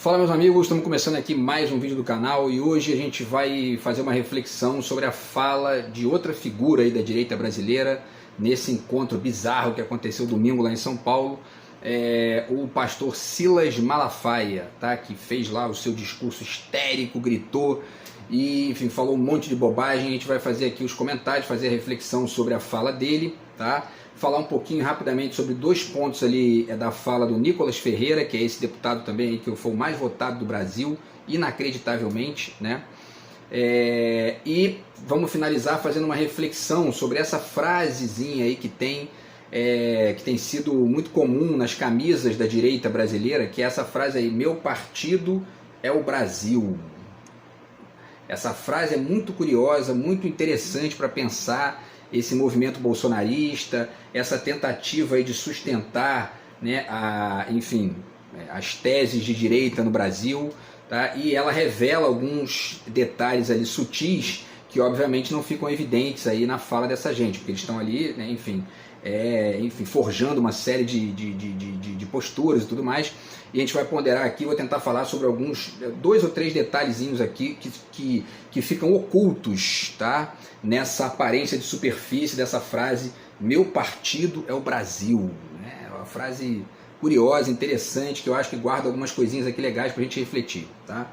Fala meus amigos, estamos começando aqui mais um vídeo do canal e hoje a gente vai fazer uma reflexão sobre a fala de outra figura aí da direita brasileira nesse encontro bizarro que aconteceu domingo lá em São Paulo, o pastor Silas Malafaia, tá? Que fez lá o seu discurso histérico, gritou e enfim, falou um monte de bobagem. A gente vai fazer aqui os comentários, fazer a reflexão sobre a fala dele, tá? Falar um pouquinho rapidamente sobre dois pontos ali da fala do Nicolas Ferreira, que é esse deputado também aí, que foi o mais votado do Brasil, inacreditavelmente, né? E vamos finalizar fazendo uma reflexão sobre essa frasezinha aí que tem sido muito comum nas camisas da direita brasileira, que é essa frase aí: meu partido é o Brasil. Essa frase é muito curiosa, muito interessante para pensar esse movimento bolsonarista, essa tentativa aí de sustentar, né, as teses de direita no Brasil, tá? E ela revela alguns detalhes ali sutis que obviamente não ficam evidentes aí na fala dessa gente, porque eles estão ali, né, forjando uma série de posturas e tudo mais. E a gente vai ponderar aqui, vou tentar falar sobre dois ou três detalhezinhos aqui que ficam ocultos, tá? Nessa aparência de superfície dessa frase: meu partido é o Brasil. É uma frase curiosa, interessante, que eu acho que guarda algumas coisinhas aqui legais para a gente refletir, tá?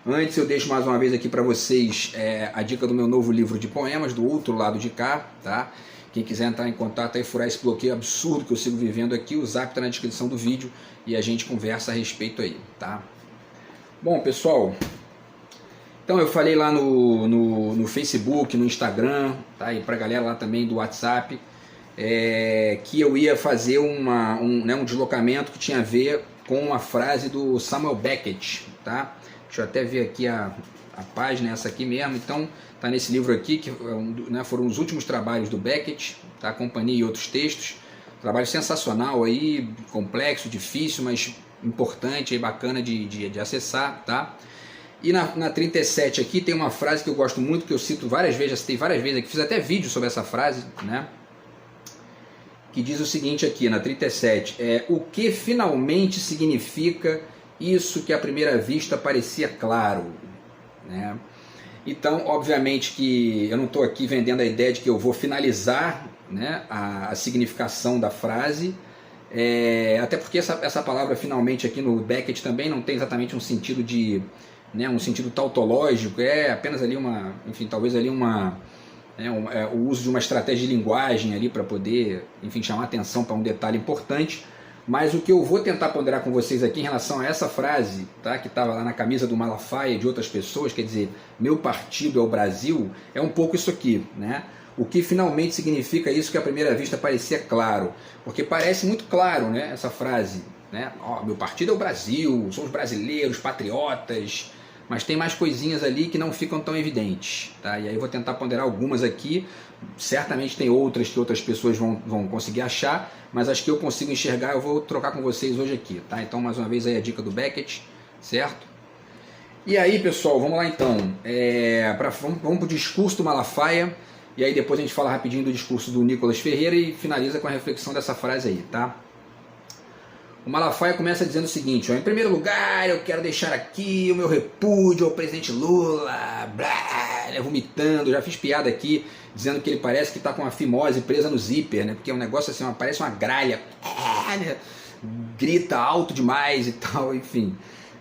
Antes eu deixo mais uma vez aqui para vocês a dica do meu novo livro de poemas, Do Outro Lado de Cá, tá? Quem quiser entrar em contato e furar esse bloqueio absurdo que eu sigo vivendo aqui, o zap está na descrição do vídeo e a gente conversa a respeito aí, tá? Bom, pessoal, então eu falei lá no Facebook, no Instagram, tá? E pra galera lá também do WhatsApp, que eu ia fazer um deslocamento que tinha a ver com a frase do Samuel Beckett, tá? Deixa eu até ver aqui a página, essa aqui mesmo. Então tá nesse livro aqui, que foram os últimos trabalhos do Beckett, tá? Companhia e Outros Textos. Trabalho sensacional aí, complexo, difícil, mas importante e bacana de acessar, tá? E na 37 aqui tem uma frase que eu gosto muito, que eu cito várias vezes, já citei várias vezes aqui, fiz até vídeo sobre essa frase, né? Que diz o seguinte aqui, na 37, o que finalmente significa isso que à primeira vista parecia claro, né? Então, obviamente que eu não estou aqui vendendo a ideia de que eu vou finalizar, né, a significação da frase, até porque essa palavra finalmente aqui no Beckett também não tem exatamente um sentido um sentido tautológico, é apenas ali talvez ali o uso de uma estratégia de linguagem ali para poder, chamar atenção para um detalhe importante. Mas o que eu vou tentar ponderar com vocês aqui em relação a essa frase, tá, que estava lá na camisa do Malafaia e de outras pessoas, quer dizer, meu partido é o Brasil, é um pouco isso aqui, né? O que finalmente significa isso que à primeira vista parecia claro, porque parece muito claro, né, essa frase, né? Meu partido é o Brasil, somos brasileiros, patriotas, mas tem mais coisinhas ali que não ficam tão evidentes, tá? E aí eu vou tentar ponderar algumas aqui. Certamente tem outras que outras pessoas vão conseguir achar, mas as que eu consigo enxergar eu vou trocar com vocês hoje aqui, tá? Então, mais uma vez aí a dica do Beckett, certo? E aí, pessoal, vamos lá então. Vamos para o discurso do Malafaia, e aí depois a gente fala rapidinho do discurso do Nicolas Ferreira e finaliza com a reflexão dessa frase aí, tá? O Malafaia começa dizendo o seguinte: em primeiro lugar, eu quero deixar aqui o meu repúdio ao presidente Lula, blá, vomitando. Já fiz piada aqui, dizendo que ele parece que está com uma fimose presa no zíper, né? Porque é um negócio assim, parece uma gralha, grita alto demais e tal, enfim.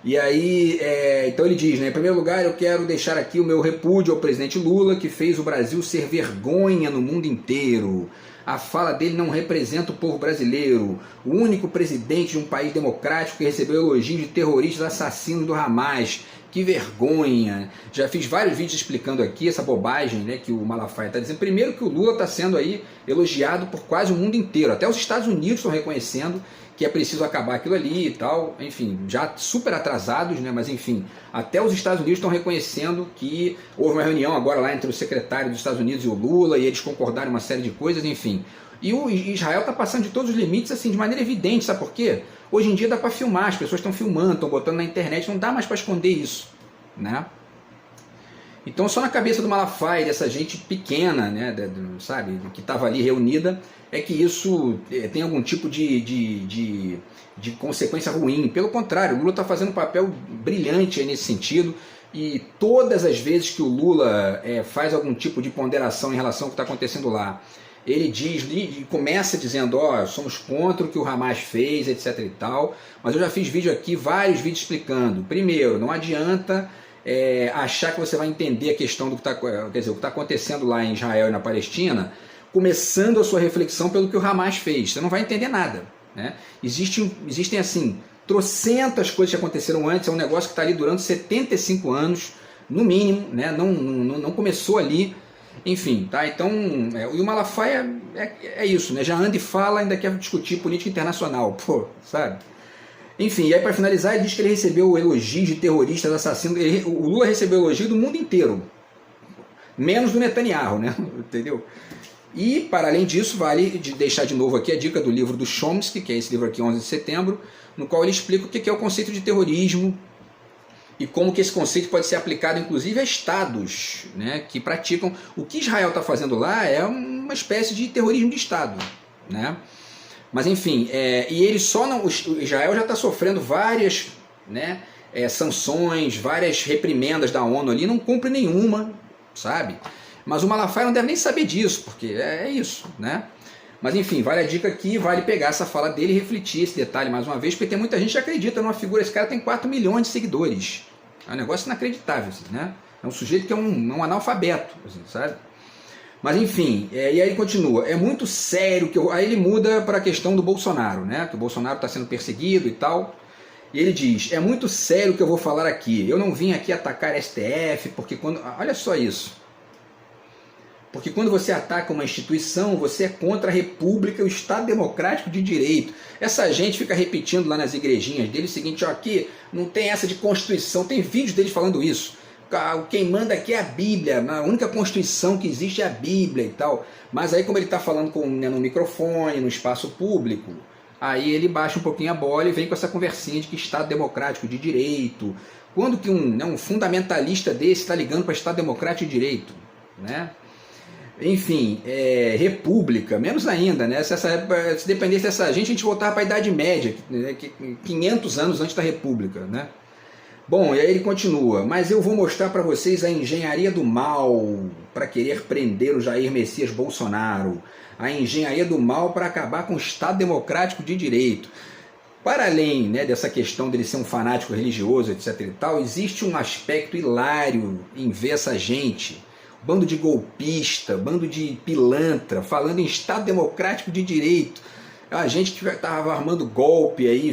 E aí, então ele diz, né, em primeiro lugar, eu quero deixar aqui o meu repúdio ao presidente Lula, que fez o Brasil ser vergonha no mundo inteiro. A fala dele não representa o povo brasileiro, o único presidente de um país democrático que recebeu elogios de terroristas assassinos do Hamas. Que vergonha! Já fiz vários vídeos explicando aqui essa bobagem, né, que o Malafaia está dizendo. Primeiro que o Lula está sendo aí elogiado por quase o mundo inteiro, até os Estados Unidos estão reconhecendo que é preciso acabar aquilo ali e tal, enfim, já super atrasados, né, mas enfim, até os Estados Unidos estão reconhecendo que houve uma reunião agora lá entre o secretário dos Estados Unidos e o Lula, e eles concordaram uma série de coisas, enfim. E o Israel está passando de todos os limites, assim, de maneira evidente, sabe por quê? Hoje em dia dá para filmar, as pessoas estão filmando, estão botando na internet, não dá mais para esconder isso, né? Então só na cabeça do Malafaia, dessa gente pequena, né, sabe, que estava ali reunida, é que isso tem algum tipo de consequência ruim. Pelo contrário, o Lula está fazendo um papel brilhante aí nesse sentido, e todas as vezes que o Lula faz algum tipo de ponderação em relação ao que está acontecendo lá, ele diz, começa dizendo, somos contra o que o Hamas fez, etc e tal, mas eu já fiz vídeo aqui, vários vídeos explicando. Primeiro, não adianta achar que você vai entender a questão do que está, quer dizer, o que está acontecendo lá em Israel e na Palestina, começando a sua reflexão pelo que o Hamas fez. Você não vai entender nada, né? Existem assim, trocentas coisas que aconteceram antes, é um negócio que está ali durante 75 anos, no mínimo, né? Não começou ali. Enfim, tá? Então, e o Malafaia é isso, né? Já anda e fala, ainda quer discutir política internacional, pô, sabe? Enfim, e aí para finalizar, ele diz que ele recebeu elogios de terroristas, assassinos. O Lula recebeu elogio do mundo inteiro, menos do Netanyahu, né? Entendeu? E, para além disso, vale deixar de novo aqui a dica do livro do Chomsky, que é esse livro aqui, 11 de setembro, no qual ele explica o que é o conceito de terrorismo, e como que esse conceito pode ser aplicado inclusive a estados, né, que praticam. O que Israel está fazendo lá é uma espécie de terrorismo de Estado, né? Mas enfim, e ele só não, o Israel já está sofrendo várias, né, sanções, várias reprimendas da ONU ali, não cumpre nenhuma, sabe? Mas o Malafaia não deve nem saber disso, porque é isso, né? Mas enfim, vale a dica aqui, vale pegar essa fala dele e refletir esse detalhe mais uma vez, porque tem muita gente que acredita numa figura, esse cara tem 4 milhões de seguidores. É um negócio inacreditável, assim, né? É um sujeito que é um analfabeto, assim, sabe? Mas enfim, e aí ele continua, é muito sério, aí ele muda para a questão do Bolsonaro, né? Que o Bolsonaro está sendo perseguido e tal. E ele diz, é muito sério o que eu vou falar aqui, eu não vim aqui atacar STF, porque quando... Olha só isso. Porque quando você ataca uma instituição, você é contra a República e o Estado Democrático de Direito. Essa gente fica repetindo lá nas igrejinhas dele o seguinte, aqui não tem essa de Constituição, tem vídeos deles falando isso. Quem manda aqui é a Bíblia, a única Constituição que existe é a Bíblia e tal. Mas aí como ele está falando no microfone, no espaço público, aí ele baixa um pouquinho a bola e vem com essa conversinha de que Estado Democrático de Direito. Quando que um fundamentalista desse está ligando para Estado Democrático de Direito, né? Enfim, república, menos ainda, né? Se dependesse dessa gente, a gente voltava para a Idade Média, né? 500 anos antes da república, né? Bom, e aí ele continua, mas eu vou mostrar para vocês a engenharia do mal para querer prender o Jair Messias Bolsonaro, a engenharia do mal para acabar com o Estado Democrático de Direito. Para além, né, dessa questão dele ser um fanático religioso, etc e tal, existe um aspecto hilário em ver essa gente, bando de golpista, bando de pilantra, falando em Estado Democrático de Direito. A gente que estava armando golpe aí,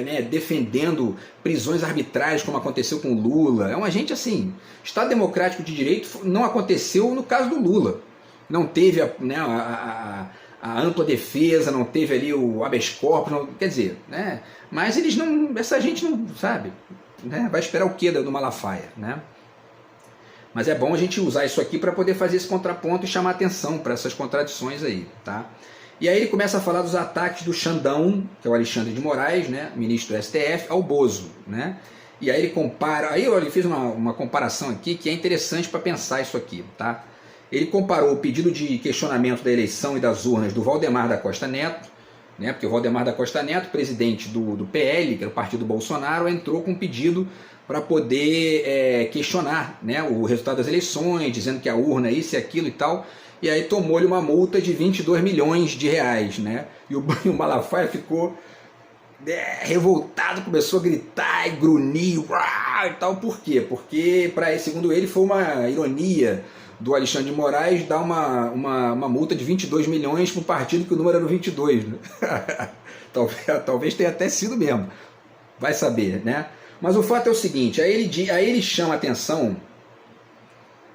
né, defendendo prisões arbitrárias, como aconteceu com o Lula. É uma gente assim, Estado Democrático de Direito não aconteceu no caso do Lula. Não teve a ampla defesa, não teve ali o habeas corpus, quer dizer, né? Mas eles não, essa gente não, sabe, né, vai esperar o quê do Malafaia, né? Mas é bom a gente usar isso aqui para poder fazer esse contraponto e chamar atenção para essas contradições aí, tá? E aí ele começa a falar dos ataques do Xandão, que é o Alexandre de Moraes, né, ministro do STF, ao Bozo, né? E aí ele compara, aí ele fez uma comparação aqui que é interessante para pensar isso aqui, tá? Ele comparou o pedido de questionamento da eleição e das urnas do Valdemar da Costa Neto, né, porque o Valdemar da Costa Neto, presidente do PL, que era o partido Bolsonaro, entrou com um pedido para poder questionar, né, o resultado das eleições, dizendo que a urna é isso e aquilo e tal, e aí tomou-lhe uma multa de 22 milhões de reais, né, e o Malafaia ficou revoltado, começou a gritar e grunir e tal. Por quê? Porque, segundo ele, foi uma ironia do Alexandre de Moraes dar uma multa de 22 milhões para um partido que o número era o 22, né? talvez tenha até sido mesmo, vai saber, né? Mas o fato é o seguinte, aí ele chama atenção,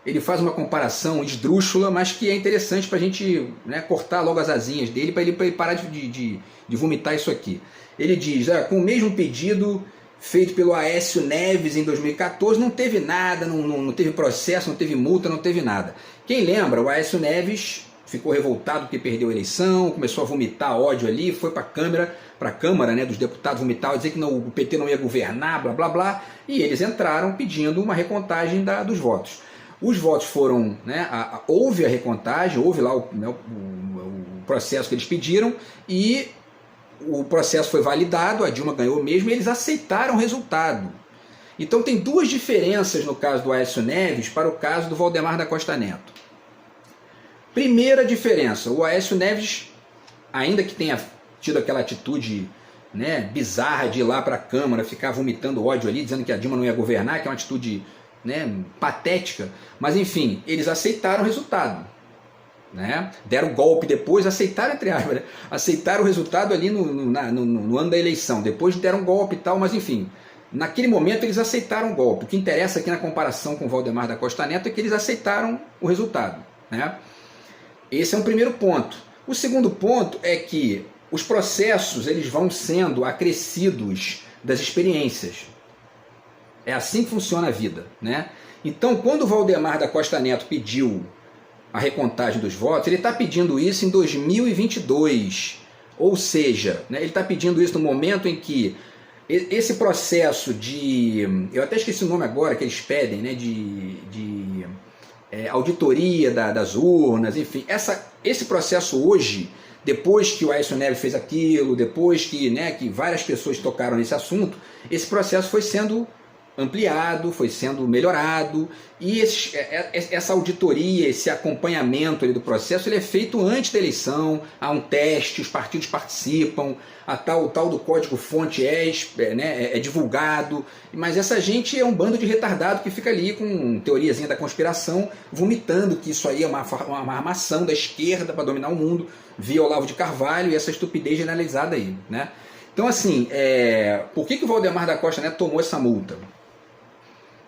ele faz uma comparação esdrúxula, mas que é interessante para a gente, né, cortar logo as asinhas dele, para ele parar de vomitar isso aqui. Ele diz, com o mesmo pedido feito pelo Aécio Neves em 2014, não teve nada, não teve processo, não teve multa, não teve nada. Quem lembra, o Aécio Neves ficou revoltado porque perdeu a eleição, começou a vomitar ódio ali, foi para a Câmara, a Câmara, né, dos deputados, vomitar, dizer que não, o PT não ia governar, blá blá blá, e eles entraram pedindo uma recontagem dos votos. Os votos foram, né, houve a recontagem, houve lá o processo que eles pediram, e o processo foi validado, a Dilma ganhou mesmo, e eles aceitaram o resultado. Então tem duas diferenças no caso do Aécio Neves para o caso do Valdemar da Costa Neto. Primeira diferença, o Aécio Neves, ainda que tenha tido aquela atitude, né, bizarra de ir lá para a Câmara, ficar vomitando ódio ali, dizendo que a Dilma não ia governar, que é uma atitude, né, patética, mas enfim, eles aceitaram o resultado. Né? Deram golpe depois, aceitaram, entre aspas, né? Aceitaram o resultado ali no ano da eleição, depois deram golpe e tal, mas enfim, naquele momento eles aceitaram o golpe. O que interessa aqui na comparação com o Valdemar da Costa Neto é que eles aceitaram o resultado. Né? Esse é um primeiro ponto. O segundo ponto é que os processos eles vão sendo acrescidos das experiências. É assim que funciona a vida. Né? Então, quando o Valdemar da Costa Neto pediu a recontagem dos votos, ele está pedindo isso em 2022, ou seja, né, ele está pedindo isso no momento em que esse processo de, eu até esqueci o nome agora que eles pedem, né, de auditoria das urnas, enfim, esse processo hoje, depois que o Aécio Neves fez aquilo, depois que, né, que várias pessoas tocaram nesse assunto, esse processo foi sendo ampliado, foi sendo melhorado, e essa auditoria, esse acompanhamento ali do processo, ele é feito antes da eleição, há um teste, os partidos participam, o tal do código-fonte é divulgado, mas essa gente é um bando de retardado que fica ali com teoriazinha da conspiração, vomitando que isso aí é uma armação da esquerda para dominar o mundo, via Olavo de Carvalho e essa estupidez generalizada aí. Né? Então assim, por que o Valdemar da Costa Neto tomou essa multa?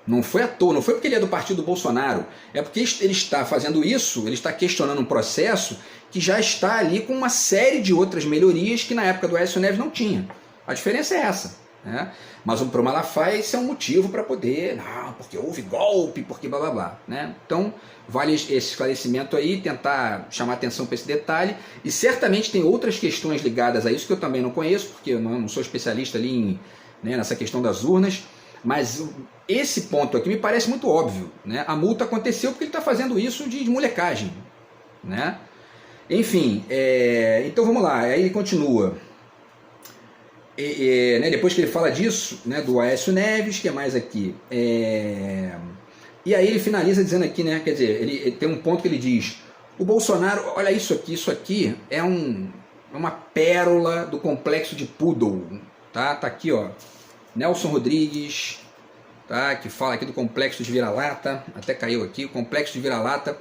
Não foi à toa, não foi porque ele é do partido do Bolsonaro, é porque ele está fazendo isso, ele está questionando um processo que já está ali com uma série de outras melhorias que na época do Aécio Neves não tinha. A diferença é essa. Né? Mas para o Malafaia isso é um motivo para poder, não, porque houve golpe, porque blá blá blá. Né? Então vale esse esclarecimento aí, tentar chamar atenção para esse detalhe, e certamente tem outras questões ligadas a isso que eu também não conheço, porque eu não sou especialista ali nessa questão das urnas. Mas esse ponto aqui me parece muito óbvio. Né? A multa aconteceu porque ele está fazendo isso de molecagem. Né? Enfim, então vamos lá. Aí ele continua. Né, depois que ele fala disso, né, do Aécio Neves, que é mais aqui. E aí ele finaliza dizendo aqui, né, quer dizer, ele tem um ponto que ele diz: o Bolsonaro, olha isso aqui é uma pérola do complexo de Poodle. Tá aqui, ó. Nelson Rodrigues, tá, que fala aqui do complexo de vira-lata, até caiu aqui, o complexo de vira-lata,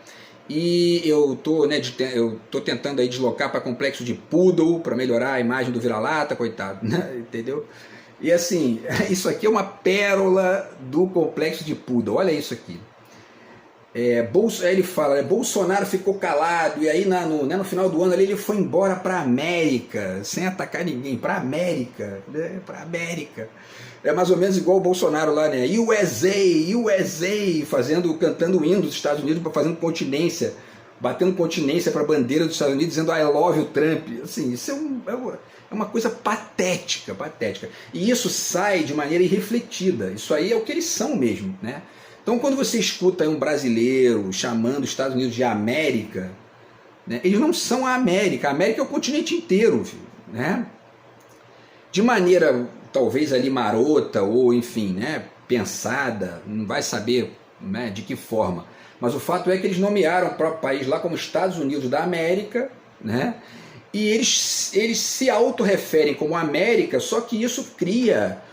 e eu tô tentando aí deslocar para complexo de Poodle, para melhorar a imagem do vira-lata, coitado, né? Entendeu? E assim, isso aqui é uma pérola do complexo de Poodle, olha isso aqui. Aí ele fala, Bolsonaro ficou calado, e aí no final do ano ali, ele foi embora para a América, sem atacar ninguém, para a América, né? Para a América. É mais ou menos igual o Bolsonaro lá, né? USA, cantando o hino dos Estados Unidos, fazendo continência, batendo continência para a bandeira dos Estados Unidos, dizendo I love you, Trump. Assim, isso é uma coisa patética. E isso sai de maneira irrefletida. Isso aí é o que eles são mesmo, né? Então, quando você escuta um brasileiro chamando os Estados Unidos de América, né, eles não são a América é o continente inteiro, filho, né? De maneira, talvez ali marota, ou enfim, né, pensada, não vai saber, né, de que forma. Mas o fato é que eles nomearam o próprio país lá como Estados Unidos da América, né, e eles se autorreferem como América, só que isso cria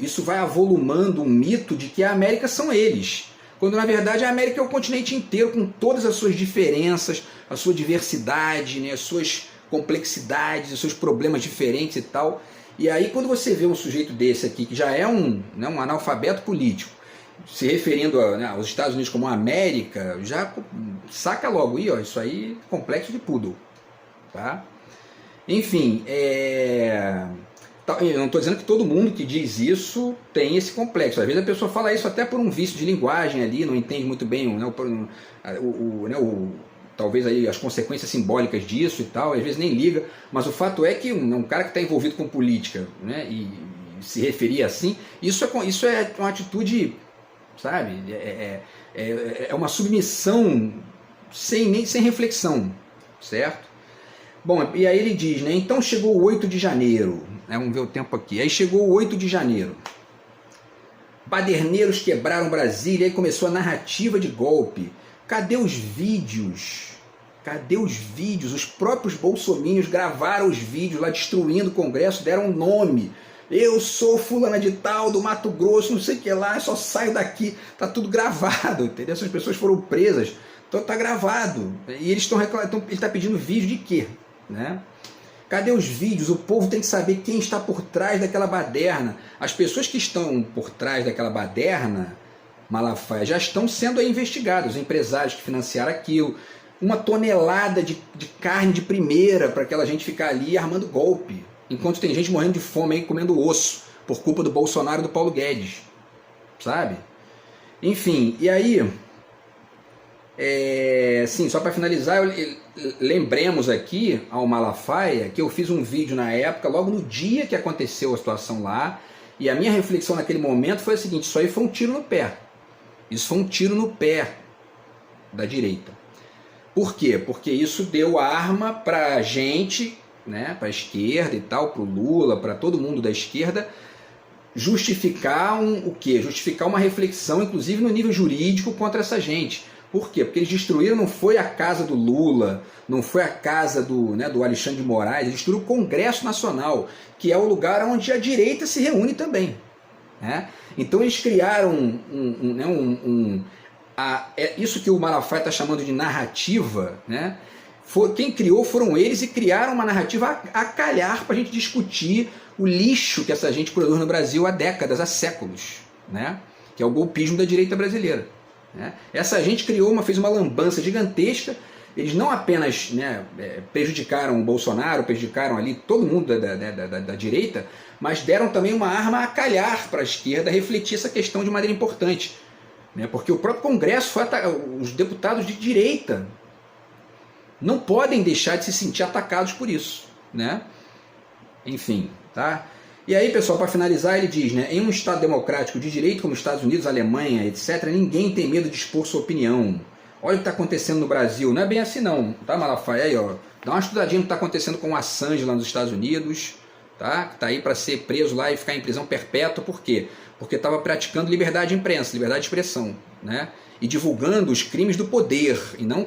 isso vai avolumando um mito de que a América são eles, quando na verdade a América é o continente inteiro, com todas as suas diferenças, a sua diversidade, né, as suas complexidades, os seus problemas diferentes e tal. E aí quando você vê um sujeito desse aqui, que já é um analfabeto político, se referindo aos Estados Unidos como América, já saca logo aí, ó, isso aí é complexo de Poodle. Tá? Enfim, eu não estou dizendo que todo mundo que diz isso tem esse complexo. Às vezes a pessoa fala isso até por um vício de linguagem ali, não entende muito bem talvez aí as consequências simbólicas disso e tal, às vezes nem liga, mas o fato é que um cara que está envolvido com política, né, e se referir assim, isso é uma atitude, sabe, é uma submissão sem reflexão, certo? Bom, e aí ele diz, né, então chegou o 8 de janeiro, né, vamos ver o tempo aqui, aí chegou o 8 de janeiro, baderneiros quebraram Brasília, aí começou a narrativa de golpe. Cadê os vídeos? Cadê os vídeos? Os próprios bolsominions gravaram os vídeos lá destruindo o Congresso, deram um nome. Eu sou fulana de tal, do Mato Grosso, não sei o que lá, eu só saio daqui. Tá tudo gravado, entendeu? Essas pessoas foram presas, então tá gravado. E eles estão reclamando, ele está pedindo vídeo de quê? Né? Cadê os vídeos? O povo tem que saber quem está por trás daquela baderna. As pessoas que estão por trás daquela baderna, Malafaia, já estão sendo investigados. Os empresários que financiaram aquilo. 1 tonelada de carne de primeira para aquela gente ficar ali armando golpe. Enquanto tem gente morrendo de fome aí, comendo osso, por culpa do Bolsonaro e do Paulo Guedes. Sabe? Enfim, e aí... sim, só para finalizar, lembremos aqui ao Malafaia que eu fiz um vídeo na época, logo no dia que aconteceu a situação lá, e a minha reflexão naquele momento foi a seguinte: isso aí foi um tiro no pé. Isso foi um tiro no pé da direita. Por quê? Porque isso deu arma para a gente, né, para a esquerda e tal, para o Lula, para todo mundo da esquerda, justificar o quê? Justificar uma reflexão, inclusive no nível jurídico, contra essa gente. Por quê? Porque eles destruíram, não foi a casa do Lula, não foi a casa do Alexandre de Moraes, eles destruíram o Congresso Nacional, que é o lugar onde a direita se reúne também. Né? Então eles criaram isso que o Malafaia está chamando de narrativa, né? Quem criou foram eles e criaram uma narrativa a calhar para a gente discutir o lixo que essa gente produz no Brasil há décadas, há séculos, né? Que é o golpismo da direita brasileira. Né? Essa gente fez uma lambança gigantesca. Eles não apenas, né, prejudicaram o Bolsonaro, prejudicaram ali todo mundo da direita, mas deram também uma arma a calhar para a esquerda refletir essa questão de maneira importante. Né? Porque o próprio Congresso, os deputados de direita não podem deixar de se sentir atacados por isso. Né? Enfim, tá? E aí, pessoal, para finalizar, ele diz, né, em um Estado democrático de direito como os Estados Unidos, Alemanha, etc., ninguém tem medo de expor sua opinião. Olha o que está acontecendo no Brasil. Não é bem assim não, tá, Malafaia? Aí, ó, dá uma estudadinha no que está acontecendo com o Assange lá nos Estados Unidos, tá? Que está aí para ser preso lá e ficar em prisão perpétua. Por quê? Porque estava praticando liberdade de imprensa, liberdade de expressão, né? E divulgando os crimes do poder, e não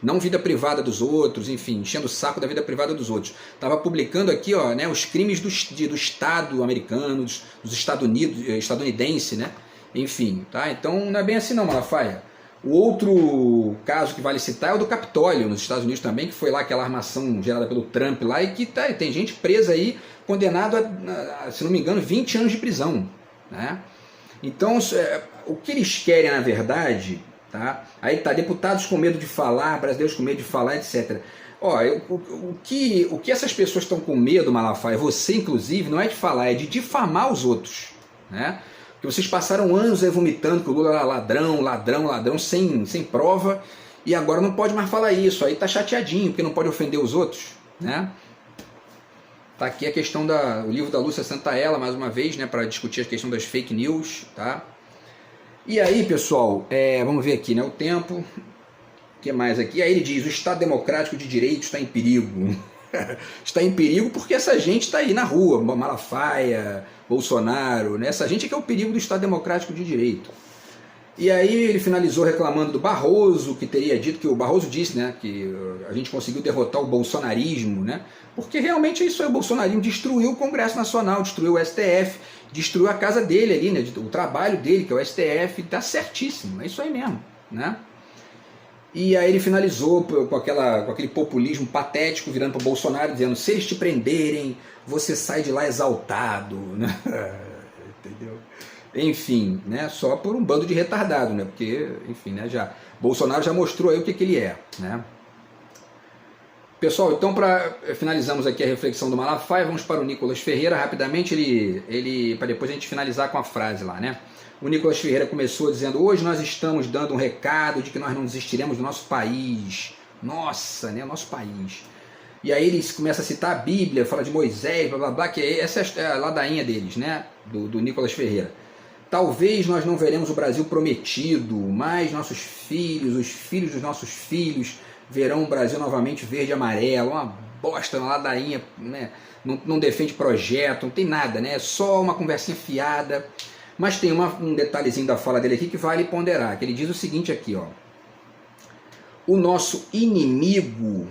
não vida privada dos outros, enfim, enchendo o saco da vida privada dos outros. Estava publicando aqui, ó, né, os crimes do Estado americano, dos estadunidense, né? Enfim, tá? Então não é bem assim não, Malafaia. O outro caso que vale citar é o do Capitólio, nos Estados Unidos também, que foi lá aquela armação gerada pelo Trump lá, e que tem gente presa aí, condenado a, se não me engano, 20 anos de prisão, né? Então, o que eles querem, na verdade, tá? Aí tá, deputados com medo de falar, brasileiros com medo de falar, etc. Ó, o que essas pessoas estão com medo, Malafaia, você inclusive, não é de falar, é de difamar os outros, né? Porque vocês passaram anos aí vomitando que o Lula era ladrão, sem prova, e agora não pode mais falar isso, aí tá chateadinho, porque não pode ofender os outros, né? Tá aqui a questão o livro da Lúcia Santaella, mais uma vez, né, para discutir a questão das fake news, tá? E aí, pessoal, vamos ver aqui, né, o tempo, o que mais aqui? Aí ele diz, o Estado Democrático de Direito está em perigo. Está em perigo porque essa gente está aí na rua, Malafaia, Bolsonaro, né? Essa gente é que é o perigo do Estado Democrático de Direito. E aí ele finalizou reclamando do Barroso, que teria dito, que o Barroso disse, né, que a gente conseguiu derrotar o bolsonarismo, né, porque realmente isso aí, o bolsonarismo destruiu o Congresso Nacional, destruiu o STF, destruiu a casa dele ali, né, o trabalho dele, que é o STF, está certíssimo, é isso aí mesmo, né. E aí ele finalizou com aquele populismo patético, virando para o Bolsonaro, dizendo, se eles te prenderem, você sai de lá exaltado, né, entendeu? Enfim, né, só por um bando de retardado, né, porque, enfim, né, Bolsonaro já mostrou aí o que ele é, né. Pessoal, então finalizamos aqui a reflexão do Malafaia, vamos para o Nicolas Ferreira, rapidamente, para depois a gente finalizar com a frase lá, né. O Nicolas Ferreira começou dizendo, hoje nós estamos dando um recado de que nós não desistiremos do nosso país, Nossa, né, o nosso país. E aí eles começam a citar a Bíblia, fala de Moisés, blá blá blá, que essa é a ladainha deles, né, do Nicolas Ferreira. Talvez nós não veremos o Brasil prometido, mas nossos filhos, os filhos dos nossos filhos, verão o Brasil novamente verde e amarelo. Uma bosta, uma ladainha, né? Não defende projeto, não tem nada, né? É só uma conversinha fiada. Mas tem um detalhezinho da fala dele aqui que vale ponderar, que ele diz o seguinte aqui, ó. O nosso inimigo,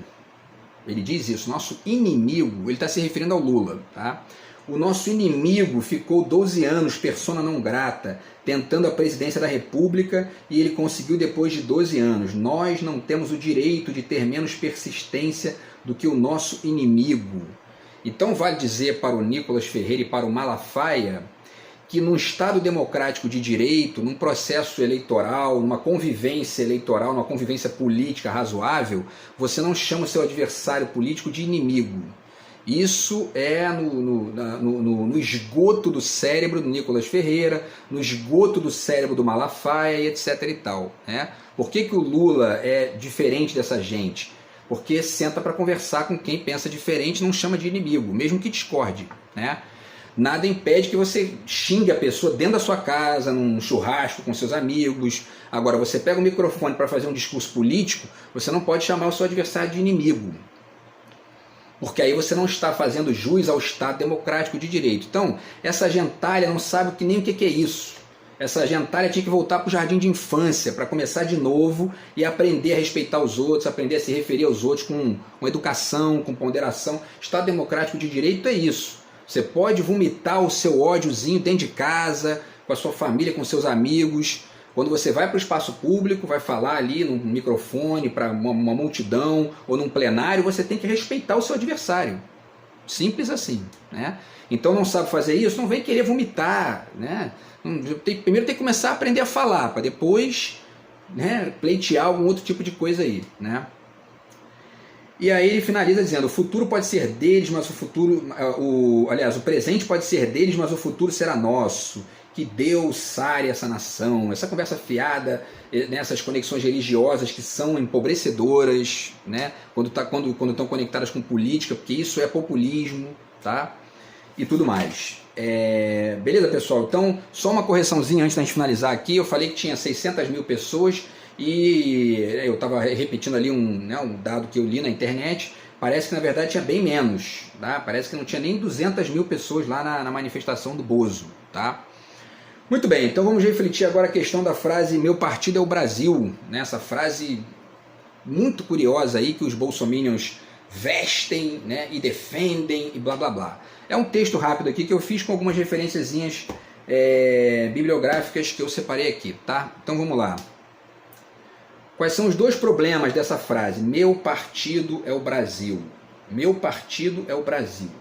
ele diz isso, nosso inimigo, ele está se referindo ao Lula, tá? O nosso inimigo ficou 12 anos, persona não grata, tentando a presidência da República e ele conseguiu depois de 12 anos. Nós não temos o direito de ter menos persistência do que o nosso inimigo. Então vale dizer para o Nicolas Ferreira e para o Malafaia que num Estado democrático de direito, num processo eleitoral, numa convivência eleitoral, numa convivência política razoável, você não chama o seu adversário político de inimigo. Isso é no esgoto do cérebro do Nicolas Ferreira, no esgoto do cérebro do Malafaia e etc e tal, né? Por que o Lula é diferente dessa gente? Porque senta para conversar com quem pensa diferente, não chama de inimigo, mesmo que discorde, né? Nada impede que você xingue a pessoa dentro da sua casa, num churrasco com seus amigos. Agora, você pega o microfone para fazer um discurso político, você não pode chamar o seu adversário de inimigo. Porque aí você não está fazendo jus ao Estado democrático de direito. Então, essa gentalha não sabe nem o que é isso. Essa gentalha tinha que voltar para o jardim de infância, para começar de novo e aprender a respeitar os outros, aprender a se referir aos outros com educação, com ponderação. Estado democrático de direito é isso. Você pode vomitar o seu ódiozinho dentro de casa, com a sua família, com seus amigos. Quando você vai para o espaço público, vai falar ali no microfone para uma multidão ou num plenário, você tem que respeitar o seu adversário. Simples assim, né? Então não sabe fazer isso, não vem querer vomitar, né? Primeiro tem que começar a aprender a falar, para depois, né, pleitear algum outro tipo de coisa aí, né? E aí ele finaliza dizendo, o futuro pode ser deles, mas o presente pode ser deles, mas o futuro será nosso. Que Deus sare essa nação, essa conversa fiada, nessas conexões religiosas que são empobrecedoras, né? quando estão conectadas com política, porque isso é populismo, tá? E tudo mais. Beleza, pessoal? Então, só uma correçãozinha antes da gente finalizar aqui. Eu falei que tinha 600 mil pessoas e eu estava repetindo ali um dado que eu li na internet. Parece que na verdade tinha bem menos, tá? Parece que não tinha nem 200 mil pessoas lá na manifestação do Bozo, tá? Muito bem, então vamos refletir agora a questão da frase meu partido é o Brasil, né? Essa frase muito curiosa aí que os bolsominions vestem, né, e defendem e blá blá blá. É um texto rápido aqui que eu fiz com algumas referenciazinhas bibliográficas que eu separei aqui, tá? Então vamos lá. Quais são os dois problemas dessa frase? Meu partido é o Brasil. Meu partido é o Brasil.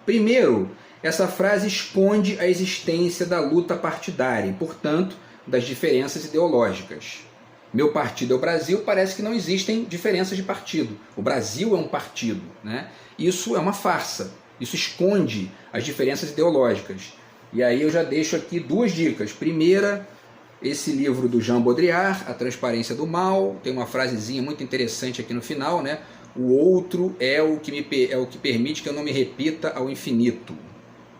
Primeiro, essa frase esconde a existência da luta partidária e, portanto, das diferenças ideológicas. Meu partido é o Brasil, parece que não existem diferenças de partido. O Brasil é um partido, né? Isso é uma farsa. Isso esconde as diferenças ideológicas. E aí eu já deixo aqui duas dicas. Primeira, esse livro do Jean Baudrillard, A Transparência do Mal, tem uma frasezinha muito interessante aqui no final, né? O outro é o que permite que eu não me repita ao infinito,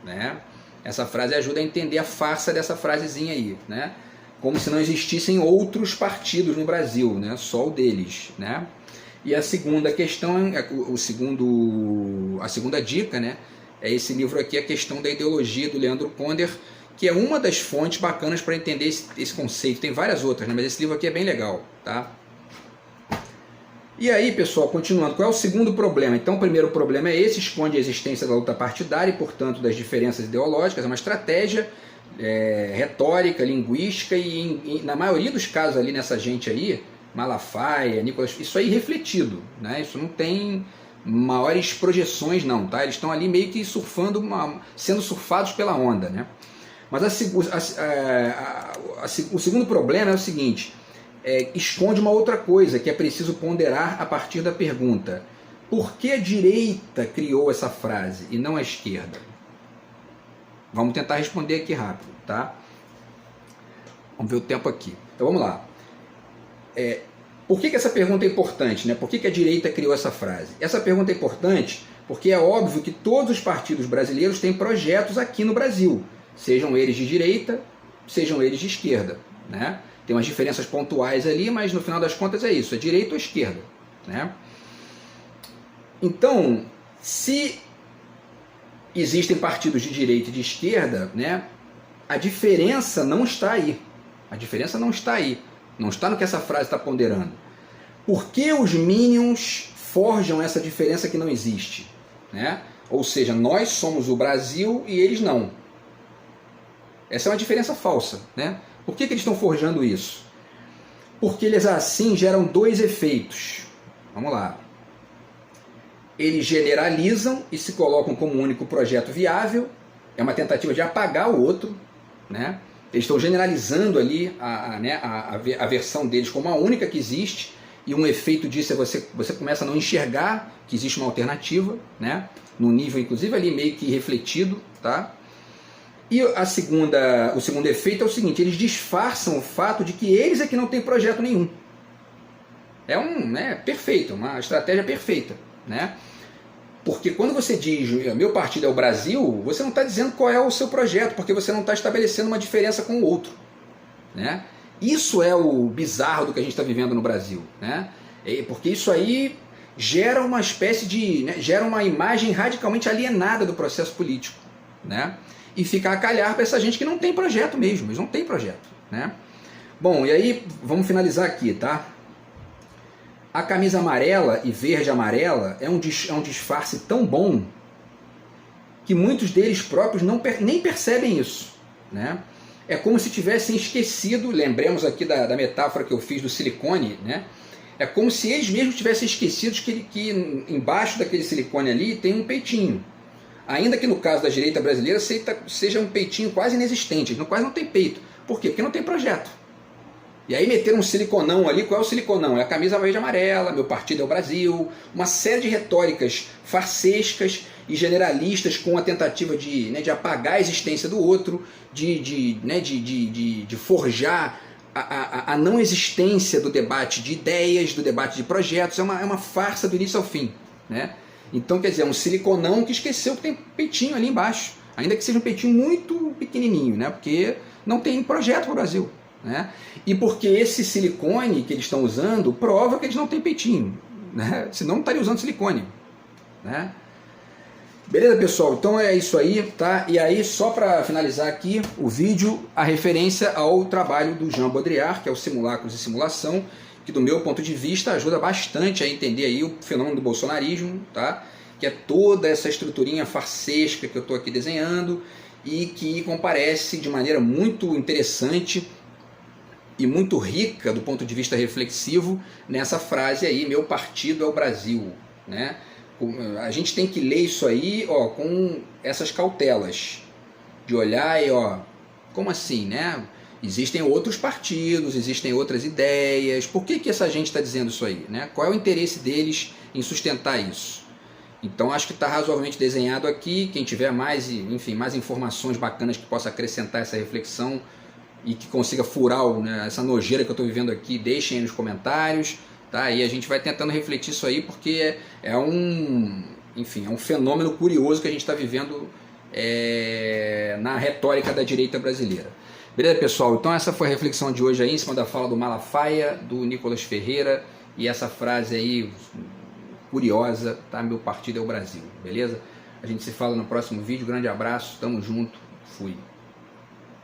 né? Essa frase ajuda a entender a farsa dessa frasezinha aí, né? Como se não existissem outros partidos no Brasil, né? Só o deles, né? E a segunda questão, a segunda dica, né? É esse livro aqui, A Questão da Ideologia, do Leandro Ponder, que é uma das fontes bacanas para entender esse conceito. Tem várias outras, né? Mas esse livro aqui é bem legal, tá? E aí, pessoal, continuando, qual é o segundo problema? Então, o primeiro problema é esse, esconde a existência da luta partidária e, portanto, das diferenças ideológicas. É uma estratégia retórica, linguística e, na maioria dos casos ali nessa gente aí, Malafaia, Nicolas, isso aí refletido, né? Isso não tem maiores projeções não, tá? Eles estão ali meio que surfando, sendo surfados pela onda, né? Mas o segundo problema é o seguinte, esconde uma outra coisa que é preciso ponderar a partir da pergunta: por que a direita criou essa frase e não a esquerda? Vamos tentar responder aqui rápido, tá? Vamos ver o tempo aqui. Então vamos lá. Por que essa pergunta é importante, né? Por que a direita criou essa frase? Essa pergunta é importante porque é óbvio que todos os partidos brasileiros têm projetos aqui no Brasil, sejam eles de direita, sejam eles de esquerda, né? Tem umas diferenças pontuais ali, mas no final das contas é isso, é direita ou esquerda, né? Então, se existem partidos de direita e de esquerda, né, a diferença não está aí. A diferença não está aí. Não está no que essa frase está ponderando. Por que os Minions forjam essa diferença que não existe? Né? Ou seja, nós somos o Brasil e eles não. Essa é uma diferença falsa. Né? Por que eles estão forjando isso? Porque eles assim geram dois efeitos. Vamos lá. Eles generalizam e se colocam como um único projeto viável. É uma tentativa de apagar o outro. Né? Eles estão generalizando ali a versão deles como a única que existe. E um efeito disso é você começa a não enxergar que existe uma alternativa, né? No nível, inclusive, ali meio que refletido. Tá? E o segundo efeito é o seguinte, eles disfarçam o fato de que eles é que não têm projeto nenhum. É perfeito, uma estratégia perfeita. Né? Porque quando você diz, meu partido é o Brasil, você não está dizendo qual é o seu projeto, porque você não está estabelecendo uma diferença com o outro. Né? Isso é o bizarro do que a gente está vivendo no Brasil. Né? Porque isso aí gera uma espécie de... né, gera uma imagem radicalmente alienada do processo político. Né? E fica a calhar para essa gente que não tem projeto mesmo, eles não têm projeto. Né? Bom, e aí vamos finalizar aqui, tá? A camisa amarela e verde amarela é um disfarce tão bom que muitos deles próprios nem percebem isso. Né? É como se tivessem esquecido, lembremos aqui da metáfora que eu fiz do silicone, né? É como se eles mesmos tivessem esquecido que embaixo daquele silicone ali tem um peitinho. Ainda que no caso da direita brasileira seja um peitinho quase inexistente, quase não tem peito. Por quê? Porque não tem projeto. E aí meteram um siliconão ali. Qual é o siliconão? É a camisa verde e amarela, meu partido é o Brasil, uma série de retóricas farsescas e generalistas com a tentativa de apagar a existência do outro, de forjar a não existência do debate de ideias, do debate de projetos. É uma farsa do início ao fim. Né? Então, quer dizer, é um siliconão que esqueceu que tem peitinho ali embaixo, ainda que seja um peitinho muito pequenininho, né? Porque não tem projeto para o Brasil. Né? E porque esse silicone que eles estão usando prova que eles não têm peitinho, né? Senão não estaria usando silicone. Né? Beleza, pessoal? Então é isso aí, tá? E aí, só para finalizar aqui o vídeo, a referência ao trabalho do Jean Baudrillard, que é o Simulacros e Simulação, que do meu ponto de vista ajuda bastante a entender aí o fenômeno do bolsonarismo, tá? Que é toda essa estruturinha farsesca que eu estou aqui desenhando e que comparece de maneira muito interessante e muito rica do ponto de vista reflexivo nessa frase aí, meu partido é o Brasil. Né? A gente tem que ler isso aí com essas cautelas, de olhar e como assim, né? Existem outros partidos, existem outras ideias, por que essa gente está dizendo isso aí? Né? Qual é o interesse deles em sustentar isso? Então acho que está razoavelmente desenhado aqui, quem tiver mais informações bacanas que possa acrescentar essa reflexão e que consiga furar essa nojeira que eu estou vivendo aqui, deixem aí nos comentários, tá? E a gente vai tentando refletir isso aí, porque é um fenômeno curioso que a gente está vivendo na retórica da direita brasileira. Beleza, pessoal? Então essa foi a reflexão de hoje aí, em cima da fala do Malafaia, do Nicolas Ferreira, e essa frase aí curiosa, tá? Meu partido é o Brasil, beleza? A gente se fala no próximo vídeo, grande abraço, tamo junto, fui!